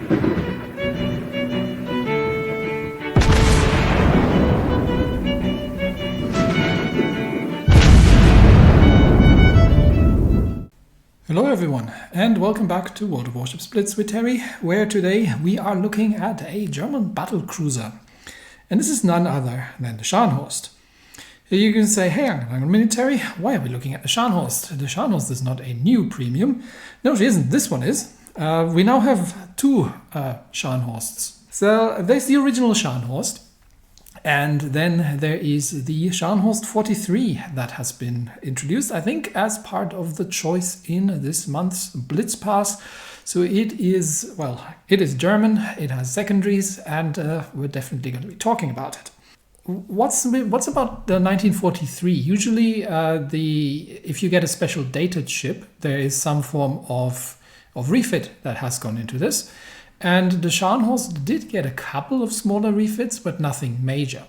Hello everyone, and welcome back to World of Warships Blitz with Terry, where today we are looking at a German battlecruiser. And this is none other than the Scharnhorst. Here you can say, hey, hang on a minute, Terry, why are we looking at the Scharnhorst? The Scharnhorst is not a new premium. No, she isn't. This one is. We now have two Scharnhorsts. So there's the original Scharnhorst. And then there is the Scharnhorst 43 that has been introduced, I think, as part of the choice in this month's Blitz Pass. So it is, well, it is German, it has secondaries, and we're definitely going to be talking about it. What's about the 1943? Usually, if you get a special dated ship, there is some form of refit that has gone into this. And the Scharnhorst did get a couple of smaller refits, but nothing major.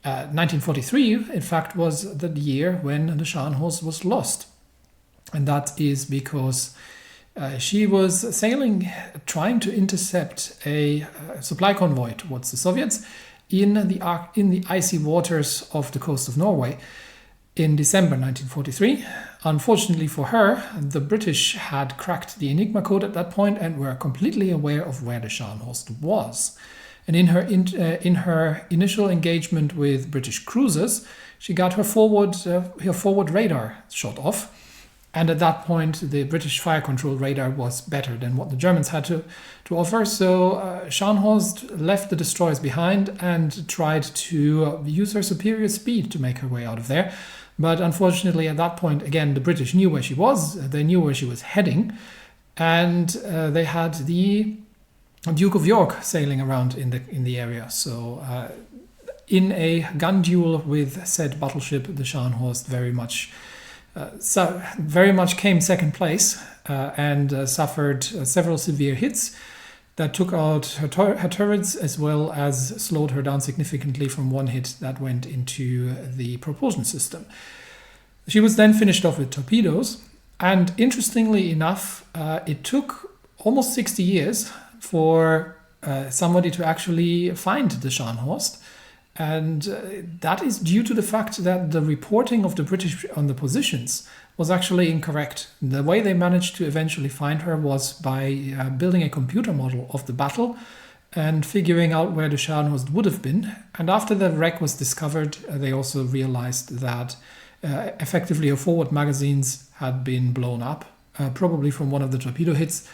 1943, in fact, was the year when the Scharnhorst was lost. And that is because she was sailing, trying to intercept a supply convoy towards the Soviets in the icy waters of the coast of Norway in December 1943. Unfortunately for her, the British had cracked the Enigma code at that point and were completely aware of where the Scharnhorst was. And in her initial engagement with British cruisers, she got her forward radar shot off. And at that point, the British fire control radar was better than what the Germans had to offer. So Scharnhorst left the destroyers behind and tried to use her superior speed to make her way out of there. But unfortunately, at that point, again, the British knew where she was. They knew where she was heading. And they had the Duke of York sailing around in the area. So in a gun duel with said battleship, the Scharnhorst very much came second place and suffered several severe hits that took out her turrets, as well as slowed her down significantly from one hit that went into the propulsion system. She was then finished off with torpedoes, and interestingly enough, it took almost 60 years for somebody to actually find the Scharnhorst. And that is due to the fact that the reporting of the British on the positions was actually incorrect. The way they managed to eventually find her was by building a computer model of the battle and figuring out where the Scharnhorst would have been. And after the wreck was discovered, they also realized that effectively her forward magazines had been blown up, probably from one of the torpedo hits.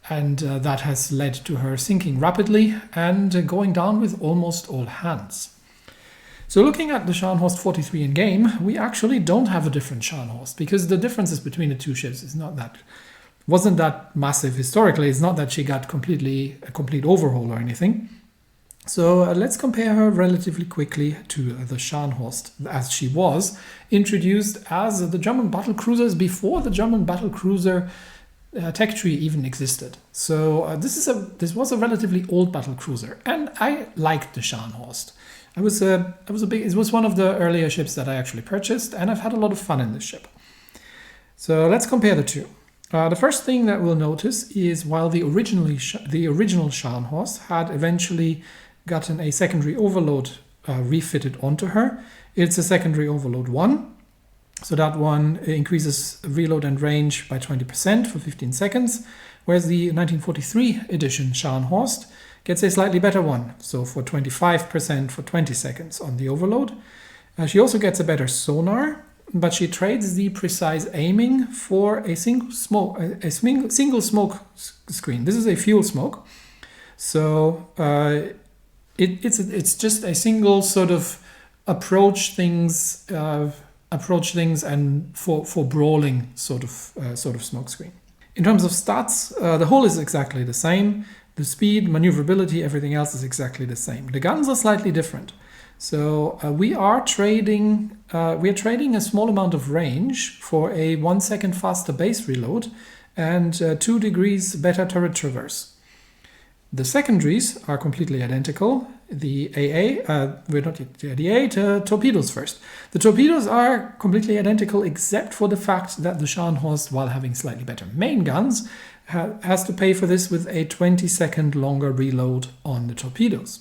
And that has led to her sinking rapidly and going down with almost all hands. So looking at the Scharnhorst 43 in game, we actually don't have a different Scharnhorst, because the differences between the two ships wasn't that massive historically. It's not that she got a complete overhaul or anything. So let's compare her relatively quickly to the Scharnhorst, as she was introduced as the German battlecruisers before the German battlecruiser tech tree even existed. So this was a relatively old battlecruiser, and I liked the Scharnhorst. It was one of the earlier ships that I actually purchased, and I've had a lot of fun in this ship. So let's compare the two. The first thing that we'll notice is while the original Scharnhorst had eventually gotten a secondary overload refitted onto her, it's a secondary overload 1. So that one increases reload and range by 20% for 15 seconds, whereas the 1943 edition Scharnhorst gets a slightly better one, so for 25% for 20 seconds on the overload. She also gets a better sonar, but she trades the precise aiming for a single smoke screen. This is a fuel smoke, so it's just a single sort of approach things and for brawling sort of smoke screen. In terms of stats, the hull is exactly the same. The speed, maneuverability, everything else is exactly the same. The guns are slightly different. So we are trading a small amount of range for a 1 second faster base reload and 2 degrees better turret traverse. The secondaries are completely identical. The torpedoes first. The torpedoes are completely identical except for the fact that the Scharnhorst, while having slightly better main guns, has to pay for this with a 20-second longer reload on the torpedoes.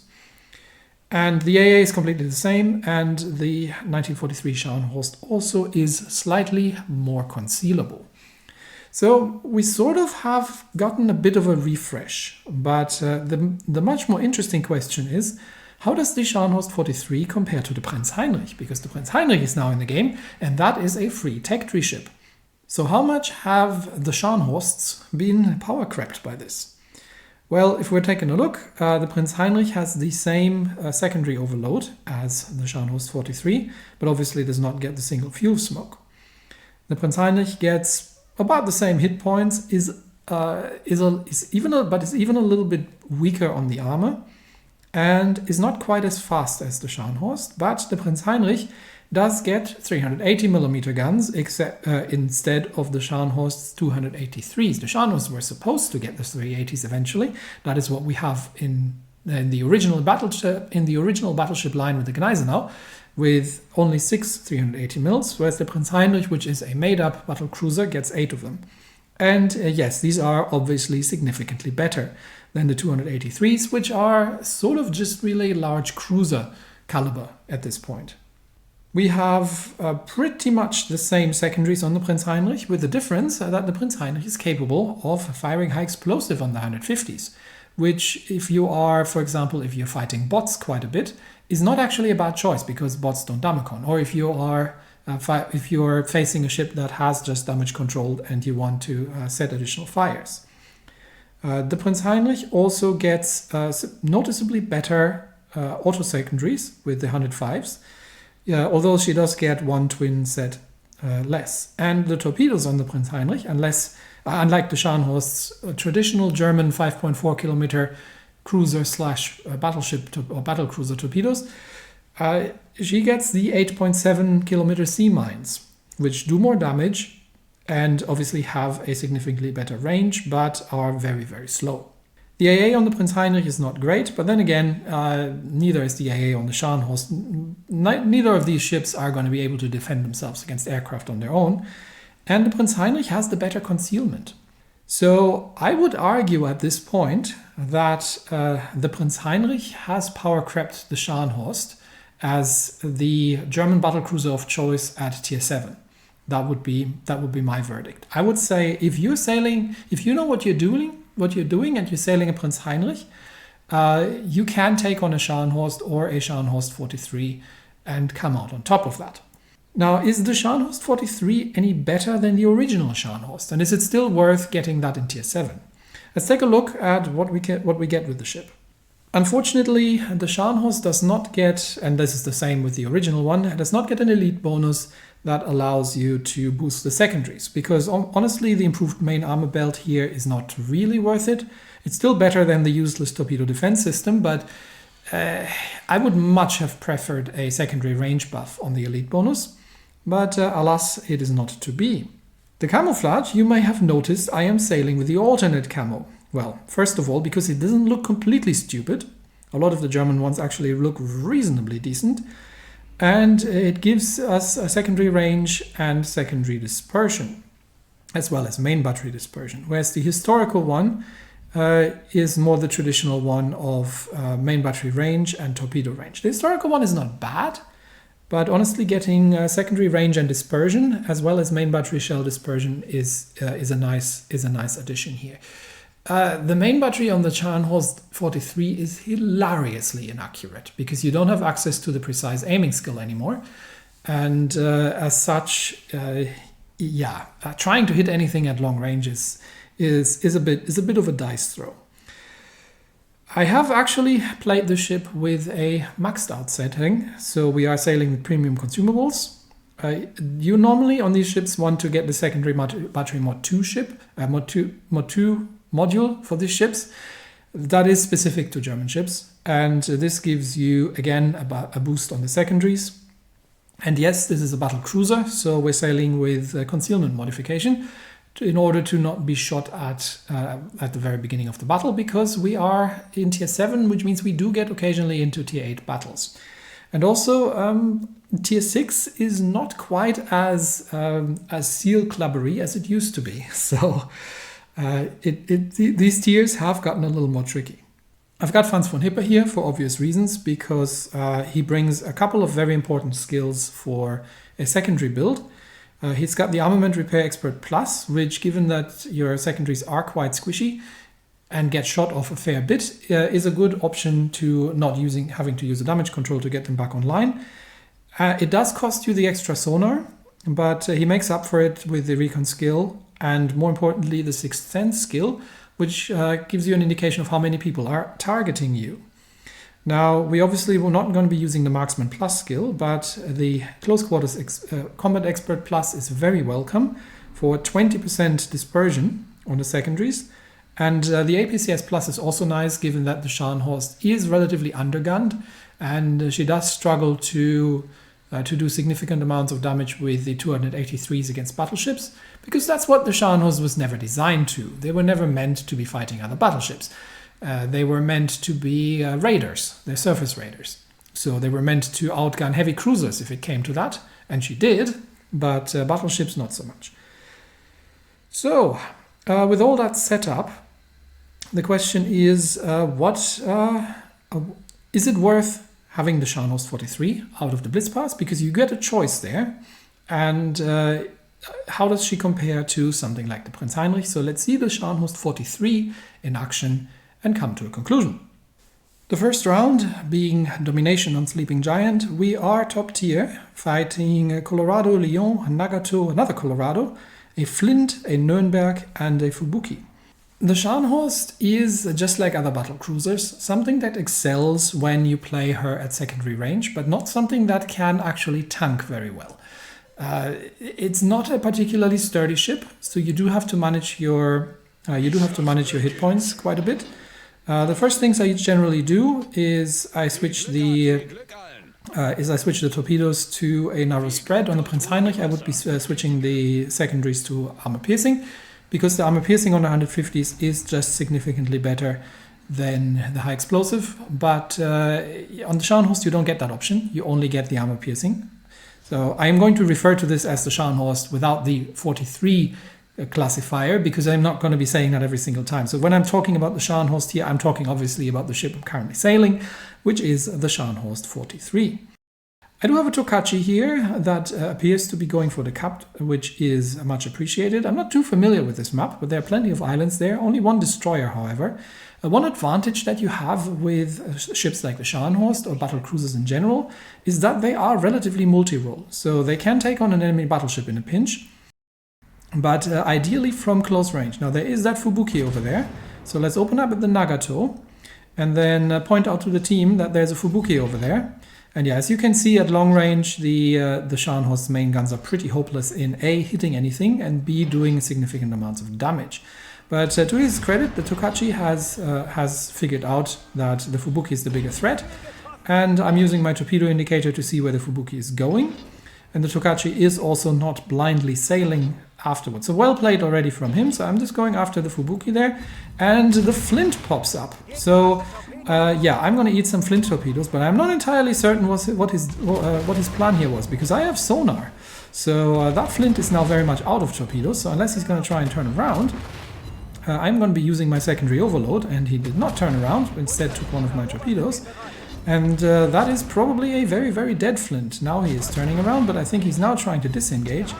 And the AA is completely the same, and the 1943 Scharnhorst also is slightly more concealable. So we sort of have gotten a bit of a refresh, but the much more interesting question is, how does the Scharnhorst 43 compare to the Prinz Heinrich? Because the Prinz Heinrich is now in the game, and that is a free tech tree ship. So how much have the Scharnhorsts been power crept by this? Well, if we're taking a look, the Prinz Heinrich has the same secondary overload as the Scharnhorst 43, but obviously does not get the single fuel smoke. The Prinz Heinrich gets about the same hit points, is even a little bit weaker on the armor, and is not quite as fast as the Scharnhorst, but the Prinz Heinrich does get 380mm guns instead of the Scharnhorst's 283s. The Scharnhorsts were supposed to get the 380s eventually. That is what we have in the original battleship line with the Gneisenau, with only 6 380mm, whereas the Prinz Heinrich, which is a made-up battlecruiser, gets 8 of them. And yes, these are obviously significantly better than the 283s, which are sort of just really large cruiser caliber at this point. We have pretty much the same secondaries on the Prinz Heinrich, with the difference that the Prinz Heinrich is capable of firing high explosive on the 150s, which if you are, for example, if you're fighting bots quite a bit, is not actually a bad choice because bots don't damacon. Or if you are if you're facing a ship that has just damage controlled and you want to set additional fires. The Prinz Heinrich also gets noticeably better auto secondaries with the 105s. Yeah, although she does get one twin set less. And the torpedoes on the Prinz Heinrich, unlike the Scharnhorst's traditional German 5.4 kilometer cruiser / battleship or battlecruiser torpedoes, she gets the 8.7 kilometer sea mines, which do more damage and obviously have a significantly better range, but are very, very slow. The AA on the Prinz Heinrich is not great, but then again, neither is the AA on the Scharnhorst. Neither of these ships are going to be able to defend themselves against aircraft on their own, and the Prinz Heinrich has the better concealment. So I would argue at this point that the Prinz Heinrich has power crept the Scharnhorst as the German battlecruiser of choice at tier 7. That would be my verdict. I would say if you're sailing, if you know what you're doing and you're sailing a Prinz Heinrich, you can take on a Scharnhorst or a Scharnhorst 43 and come out on top of that. Now, is the Scharnhorst 43 any better than the original Scharnhorst? And is it still worth getting that in tier 7? Let's take a look at what we get with the ship. Unfortunately, the Scharnhorst does not get, and this is the same with the original one, does not get an elite bonus that allows you to boost the secondaries, because honestly the improved main armor belt here is not really worth it. It's still better than the useless torpedo defense system, but I would much have preferred a secondary range buff on the elite bonus, but alas, it is not to be. The camouflage, you may have noticed I am sailing with the alternate camo. Well, first of all, because it doesn't look completely stupid. A lot of the German ones actually look reasonably decent. And it gives us a secondary range and secondary dispersion, as well as main battery dispersion. Whereas the historical one is more the traditional one of main battery range and torpedo range. The historical one is not bad, but honestly getting secondary range and dispersion, as well as main battery shell dispersion is a nice addition here. The main battery on the Scharnhorst 43 is hilariously inaccurate because you don't have access to the precise aiming skill anymore. And as such, trying to hit anything at long range is a bit of a dice throw. I have actually played the ship with a maxed out setting, so we are sailing with premium consumables. You normally on these ships want to get the secondary battery mod 2 module for these ships. That is specific to German ships, and this gives you again a boost on the secondaries. And yes, this is a battle cruiser, so we're sailing with a concealment modification in order to not be shot at the very beginning of the battle, because we are in tier 7, which means we do get occasionally into tier 8 battles. And also tier 6 is not quite as seal clubbery as it used to be. So These tiers have gotten a little more tricky. I've got Franz von Hipper here for obvious reasons, because he brings a couple of very important skills for a secondary build. He's got the Armament Repair Expert Plus, which, given that your secondaries are quite squishy and get shot off a fair bit, is a good option to not having to use a damage control to get them back online. It does cost you the extra sonar, but he makes up for it with the recon skill and, more importantly, the Sixth Sense skill, which gives you an indication of how many people are targeting you. Now, we obviously were not going to be using the Marksman Plus skill, but the Close Quarters Combat Expert Plus is very welcome for 20% dispersion on the secondaries. And the APCS Plus is also nice, given that the Scharnhorst is relatively undergunned, and she does struggle to do significant amounts of damage with the 283s against battleships, because that's what the Scharnhorst was never designed to. They were never meant to be fighting other battleships. They were meant to be raiders. They're surface raiders. So they were meant to outgun heavy cruisers if it came to that, and she did, but battleships not so much. So, with all that set up, the question is, is it worth having the Scharnhorst 43 out of the Blitz Pass? Because you get a choice there. And how does she compare to something like the Prinz Heinrich? So let's see the Scharnhorst 43 in action and come to a conclusion. The first round being domination on Sleeping Giant, we are top tier, fighting Colorado, Lyon, Nagato, another Colorado, a Flint, a Nürnberg, and a Fubuki. The Scharnhorst is, just like other battlecruisers, something that excels when you play her at secondary range, but not something that can actually tank very well. It's not a particularly sturdy ship, so you do have to manage your hit points quite a bit. The first things I generally do is I switch the torpedoes to a narrow spread. On the Prinz Heinrich, I would be switching the secondaries to armor piercing, because the armor piercing on the 150s is just significantly better than the high explosive. But on the Scharnhorst, you don't get that option. You only get the armor piercing. So I am going to refer to this as the Scharnhorst without the 43 classifier, because I'm not going to be saying that every single time. So when I'm talking about the Scharnhorst here, I'm talking obviously about the ship I'm currently sailing, which is the Scharnhorst 43. I do have a Tokachi here that appears to be going for the Cap, which is much appreciated. I'm not too familiar with this map, but there are plenty of islands there. Only one destroyer, however. One advantage that you have with ships like the Scharnhorst or battlecruisers in general is that they are relatively multi-role. So they can take on an enemy battleship in a pinch, but ideally from close range. Now there is that Fubuki over there. So let's open up at the Nagato and then point out to the team that there's a Fubuki over there. And yeah, as you can see at long range, the Scharnhorst's main guns are pretty hopeless in A, hitting anything, and B, doing significant amounts of damage. But to his credit, the Tokachi has figured out that the Fubuki is the bigger threat, and I'm using my torpedo indicator to see where the Fubuki is going. And the Tokachi is also not blindly sailing afterwards. So well played already from him. So I'm just going after the Fubuki there, and the Flint pops up. So yeah, I'm going to eat some Flint torpedoes, but I'm not entirely certain what his plan here was, because I have sonar. So that Flint is now very much out of torpedoes. So unless he's going to try and turn around, I'm going to be using my secondary overload, and he did not turn around, instead took one of my torpedoes. And that is probably a very, very dead Flint. Now he is turning around, but I think he's now trying to disengage.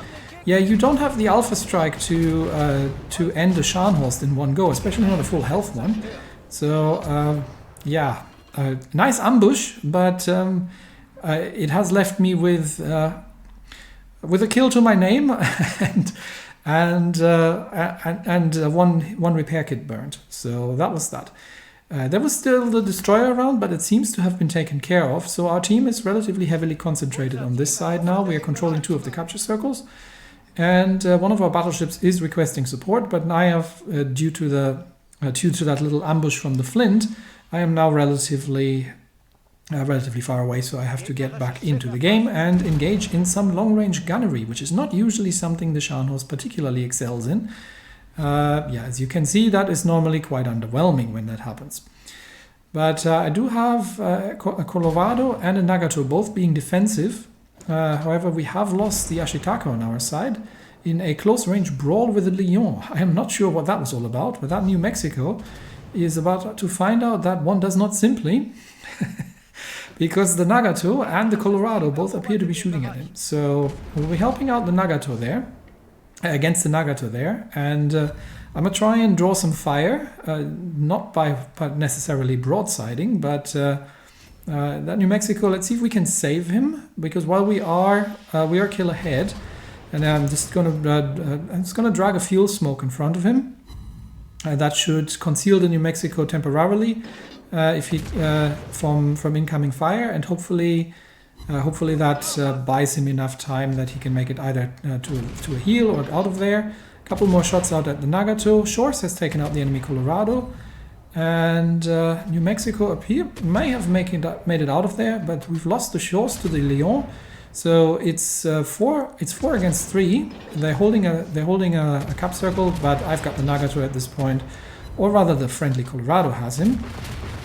Yeah, you don't have the Alpha Strike to end the Scharnhorst in one go, especially not a full health one. So yeah, nice ambush, but it has left me with a kill to my name and one repair kit burned. So that was that. There was still the destroyer around, but it seems to have been taken care of. So our team is relatively heavily concentrated on this side now. We are controlling 2 of the capture circles. And one of our battleships is requesting support, but I have, due to that little ambush from the Flint, I am now relatively far away, so I have to get back into the game and engage in some long-range gunnery, which is not usually something the Scharnhorst particularly excels in. Yeah, as you can see, that is normally quite underwhelming when that happens. But I do have a Colorado and a Nagato both being defensive. However, we have lost the Ashitaka on our side. in a close-range brawl with the Lyon. I am not sure what that was all about, but that New Mexico is about to find out that one does not simply, because the Nagato and the Colorado both appear to be shooting at him. So we'll be helping out the Nagato there, against the Nagato there, and I'm going to try and draw some fire, not by necessarily broadsiding, but that New Mexico, let's see if we can save him, because while we are kill ahead, and I'm just gonna drag a fuel smoke in front of him. That should conceal the New Mexico temporarily, if he from incoming fire, and hopefully that buys him enough time that he can make it either to a heel or out of there. A couple more shots out at the Nagato. Shores has taken out the enemy Colorado, and New Mexico up here may have made it out of there, but we've lost the Shores to the Lyon. So it's 4 against 3. They're holding a cup circle, but I've got the Nagato at this point, or rather the friendly Colorado has him.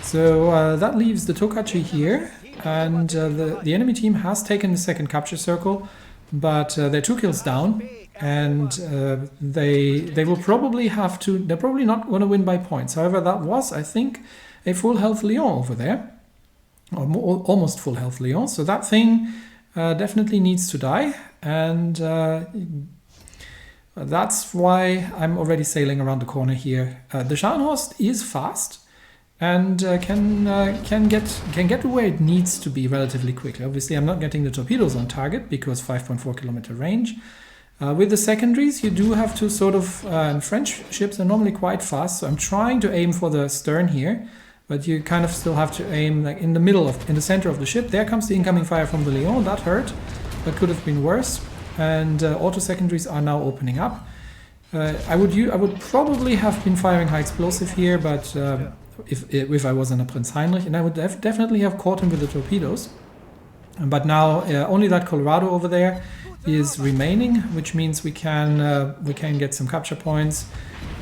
So that leaves the Tokachi here, and the enemy team has taken the second capture circle, but they're 2 kills down, and they will probably have to. They're probably not going to win by points. However, that was, I think, a full health Lyon over there, or almost full health Lyon. So that thing definitely needs to die, and that's why I'm already sailing around the corner here. The Scharnhorst is fast and can get to where it needs to be relatively quickly. Obviously, I'm not getting the torpedoes on target because 5.4 kilometer range. With the secondaries, you do have to sort of, and French ships are normally quite fast, so I'm trying to aim for the stern here. But you kind of still have to aim like in the center of the ship. There comes the incoming fire from the Lyon. That hurt. That could have been worse. And auto secondaries are now opening up. I would probably have been firing high explosive here, but if I was in a Prinz Heinrich, and I would definitely have caught him with the torpedoes. But now only that Colorado over there is remaining, which means we can get some capture points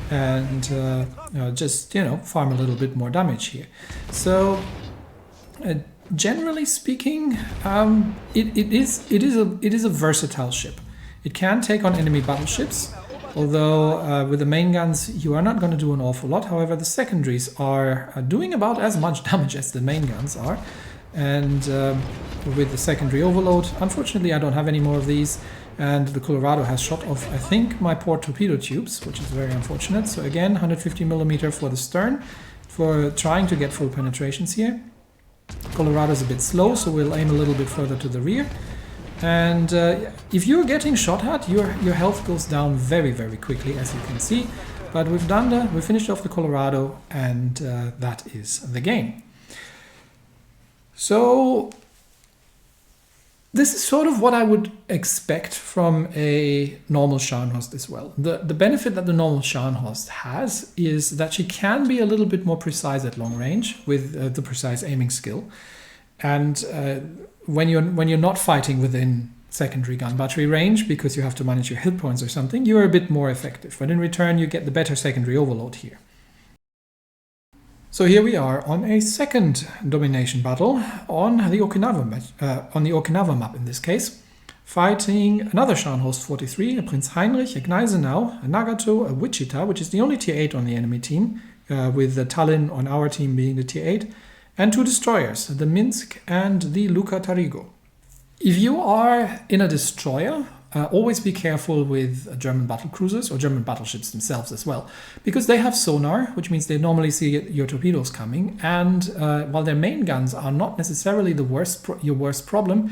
and just farm a little bit more damage here. So generally speaking, it is a versatile ship. It can take on enemy battleships, although with the main guns you are not going to do an awful lot. However, the secondaries are doing about as much damage as the main guns are, and with the secondary overload, unfortunately I don't have any more of these. And the Colorado has shot off, I think, my port torpedo tubes, which is very unfortunate. So again, 150 millimeter for the stern, for trying to get full penetrations here. Colorado is a bit slow, so we'll aim a little bit further to the rear. And if you're getting shot at, your health goes down very, very quickly, as you can see. But we finished off the Colorado, and that is the game. So this is sort of what I would expect from a normal Scharnhorst as well. The benefit that the normal Scharnhorst has is that she can be a little bit more precise at long range with the precise aiming skill. And when you're not fighting within secondary gun battery range because you have to manage your hit points or something, you're a bit more effective. But in return, you get the better secondary overload here. So here we are on a second domination battle on the Okinawa map in this case, fighting another Scharnhorst 43, a Prinz Heinrich, a Gneisenau, a Nagato, a Wichita, which is the only tier 8 on the enemy team, with the Tallinn on our team being the tier 8, and 2 destroyers, the Minsk and the Luca Tarigo. If you are in a destroyer, always be careful with German battlecruisers or German battleships themselves as well, because they have sonar, which means they normally see your torpedoes coming, and while their main guns are not necessarily your worst problem,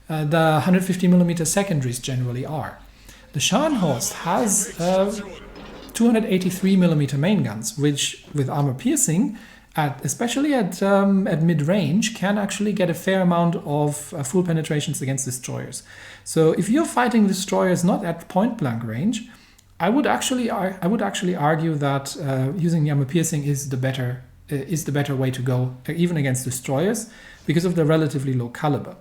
the 150mm secondaries generally are. The Scharnhorst has 283mm main guns, which with armor piercing, especially at mid-range, can actually get a fair amount of full penetrations against destroyers. So if you're fighting destroyers not at point-blank range, I would actually argue that using the armor piercing is the better way to go, even against destroyers, because of the relatively low caliber.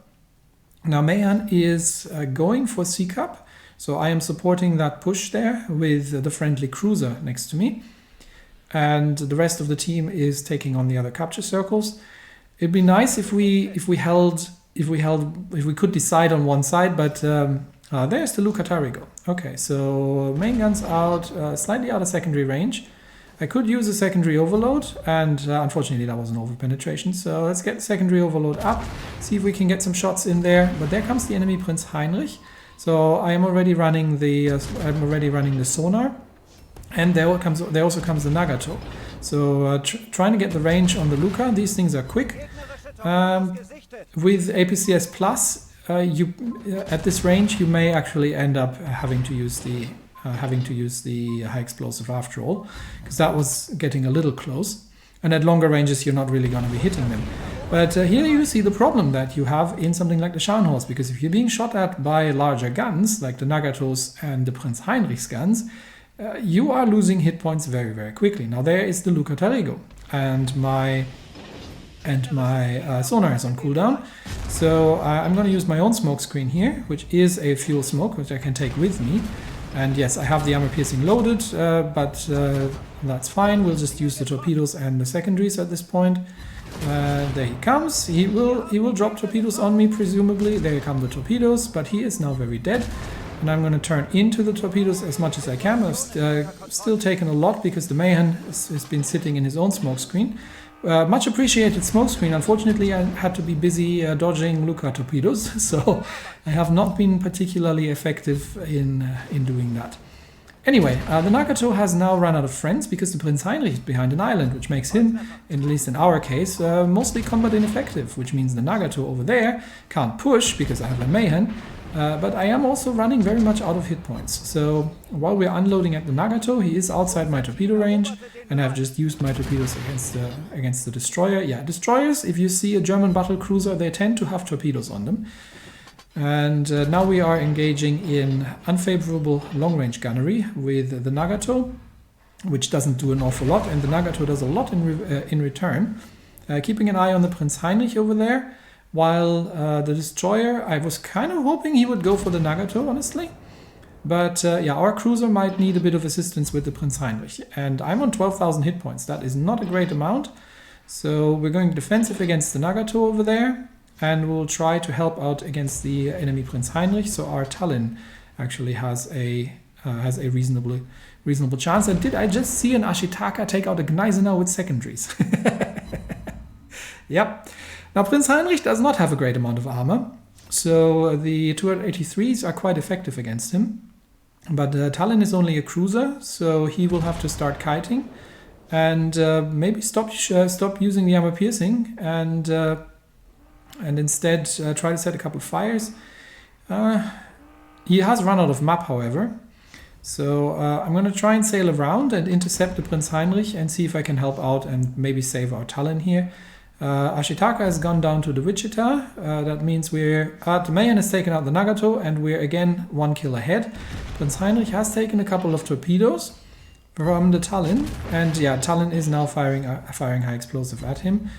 Now Mayan is going for C-Cup, so I am supporting that push there with the friendly cruiser next to me. And the rest of the team is taking on the other capture circles. It'd be nice if we could decide on one side, but There's the Luca Tarigo. Okay, so main gun's out, slightly out of secondary range. I could use a secondary overload, and unfortunately that was an over-penetration. So let's get secondary overload up, see if we can get some shots in there. But there comes the enemy Prinz Heinrich. So I am already running the sonar, and there also comes the Nagato. So trying to get the range on the Luca. These things are quick. With APCS Plus, at this range you may actually end up having to use the high explosive after all, because that was getting a little close, and at longer ranges you're not really going to be hitting them. But here you see the problem that you have in something like the Scharnhorst, because if you're being shot at by larger guns like the Nagatos and the Prinz Heinrich's guns, you are losing hit points very, very quickly. Now there is the Luca Tarigo, and my sonar is on cooldown, so I'm going to use my own smoke screen here, which is a fuel smoke, which I can take with me. And yes, I have the armor piercing loaded, but that's fine. We'll just use the torpedoes and the secondaries at this point. There he comes. He will drop torpedoes on me, presumably. There come the torpedoes, but he is now very dead. And I'm going to turn into the torpedoes as much as I can. I've still taken a lot because the Mayhem has been sitting in his own smoke screen. Much appreciated smoke screen. Unfortunately, I had to be busy dodging Luca torpedoes, so I have not been particularly effective in doing that. Anyway, the Nagato has now run out of friends because the Prinz Heinrich is behind an island, which makes him, at least in our case, mostly combat ineffective, which means the Nagato over there can't push because I have a Mayhem. But I am also running very much out of hit points. So while we're unloading at the Nagato, he is outside my torpedo range, and I've just used my torpedoes against the destroyer. Yeah, destroyers, if you see a German Battlecruiser, they tend to have torpedoes on them. And now we are engaging in unfavorable long-range gunnery with the Nagato, which doesn't do an awful lot, and the Nagato does a lot in return. Keeping an eye on the Prinz Heinrich over there. While the destroyer, I was kind of hoping he would go for the Nagato, honestly. But yeah, our cruiser might need a bit of assistance with the Prinz Heinrich. And I'm on 12,000 hit points. That is not a great amount. So we're going defensive against the Nagato over there. And we'll try to help out against the enemy Prinz Heinrich. So our Tallinn actually has a reasonable chance. And did I just see an Ashitaka take out a Gneisenau with secondaries? Yep. Now, Prinz Heinrich does not have a great amount of armor, so the 283s are quite effective against him. But Tallinn is only a cruiser, so he will have to start kiting and maybe stop using the armor piercing and instead try to set a couple of fires. He has run out of map, however, so I'm going to try and sail around and intercept the Prinz Heinrich and see if I can help out and maybe save our Tallinn here. Ashitaka has gone down to the Wichita. That means the Mayhem has taken out the Nagato, and we're again 1 kill ahead. Prinz Heinrich has taken a couple of torpedoes from the Tallinn, and yeah, Tallinn is now firing high explosive at him.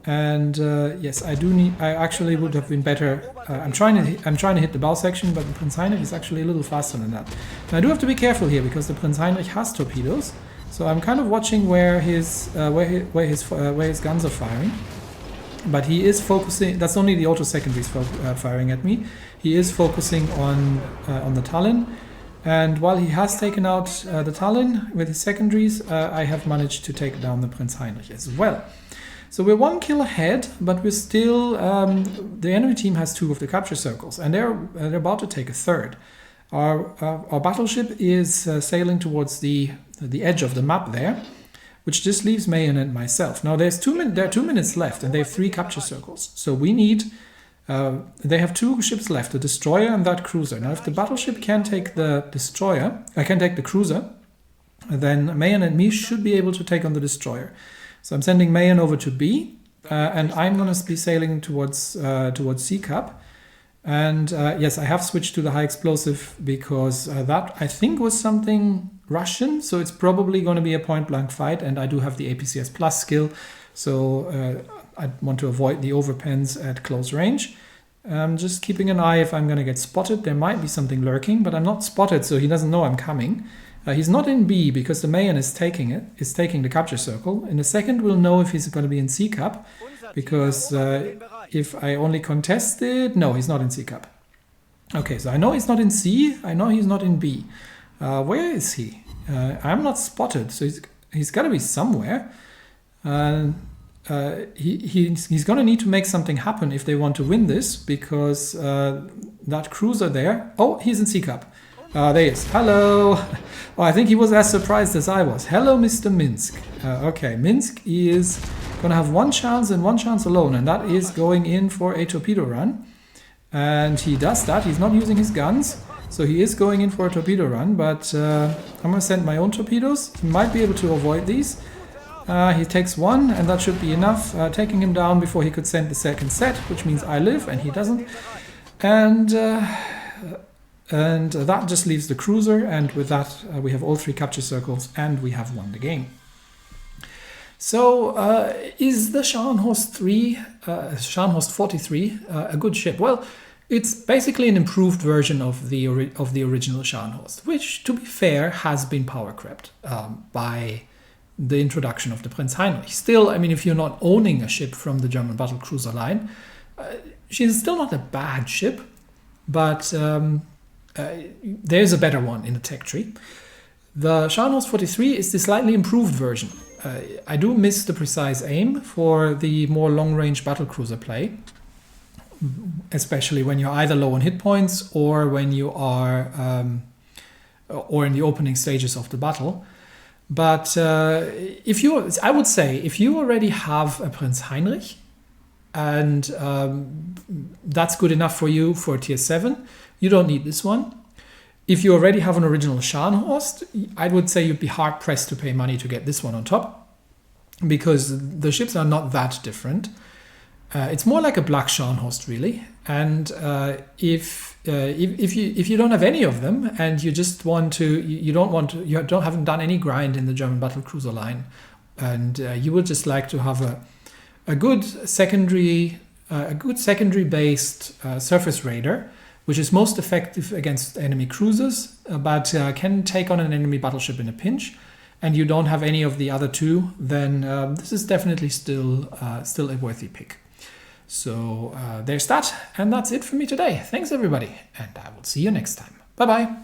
And yes, I actually would have been better. I'm trying to hit the bow section, but the Prinz Heinrich is actually a little faster than that. And I do have to be careful here because the Prinz Heinrich has torpedoes. So I'm kind of watching where his guns are firing, but he is focusing. That's only the auto secondaries firing at me. He is focusing on the Tallinn, and while he has taken out the Tallinn with his secondaries, I have managed to take down the Prinz Heinrich as well. So we're 1 kill ahead, but we're still. The enemy team has 2 of the capture circles, and they're about to take a third. Our battleship is sailing towards the edge of the map there, which just leaves Mayen and myself. Now there are 2 minutes left, and they have 3 capture circles. So we need. They have 2 ships left, the destroyer and that cruiser. Now if the battleship can take the destroyer, I can take the cruiser, then Mayen and me should be able to take on the destroyer. So I'm sending Mayen over to B, and I'm going to be sailing towards C Cup. And yes, I have switched to the high explosive because that I think was something Russian, so it's probably going to be a point blank fight, and I do have the APCS plus skill, so I want to avoid the overpens at close range. Just keeping an eye if I'm going to get spotted. There might be something lurking, but I'm not spotted, so he doesn't know I'm coming. He's not in B because the Mayen is taking the capture circle. In a second, we'll know if he's going to be in C Cup, because if I only contest it, no, he's not in C Cup. Okay, so I know he's not in C. I know he's not in B. Where is he? I'm not spotted, so he's got to be somewhere. He's going to need to make something happen if they want to win this, because that cruiser there... Oh, he's in C-Cup. There he is. Hello. Oh, I think he was as surprised as I was. Hello, Mr. Minsk. Okay, Minsk is going to have one chance and one chance alone, and that is going in for a torpedo run. And he does that. He's not using his guns, so he is going in for a torpedo run, but I'm going to send my own torpedoes. He might be able to avoid these. He takes one, and that should be enough, taking him down before he could send the second set, which means I live, and he doesn't. And that just leaves the cruiser, and with that we have all 3 capture circles, and we have won the game. So is the Scharnhorst 43 a good ship? Well, it's basically an improved version of the original Scharnhorst, which, to be fair, has been power crept by the introduction of the Prinz Heinrich. Still, I mean, if you're not owning a ship from the German Battlecruiser line, she's still not a bad ship, but there's a better one in the tech tree. The Scharnhorst 43 is the slightly improved version. I do miss the precise aim for the more long-range battlecruiser play, especially when you're either low on hit points or when you are or in the opening stages of the battle. But I would say if you already have a Prinz Heinrich, and that's good enough for you for tier 7, you don't need this one. If you already have an original Scharnhorst, I would say you'd be hard pressed to pay money to get this one on top, because the ships are not that different. It's more like a black Scharnhorst, really. And if you don't have any of them, and you just want to, you haven't done any grind in the German Battlecruiser line, and you would just like to have a good secondary based surface raider, which is most effective against enemy cruisers, but can take on an enemy battleship in a pinch, and you don't have any of the other 2, then this is definitely still a worthy pick. So there's that, and that's it for me today. Thanks everybody, and I will see you next time. Bye bye.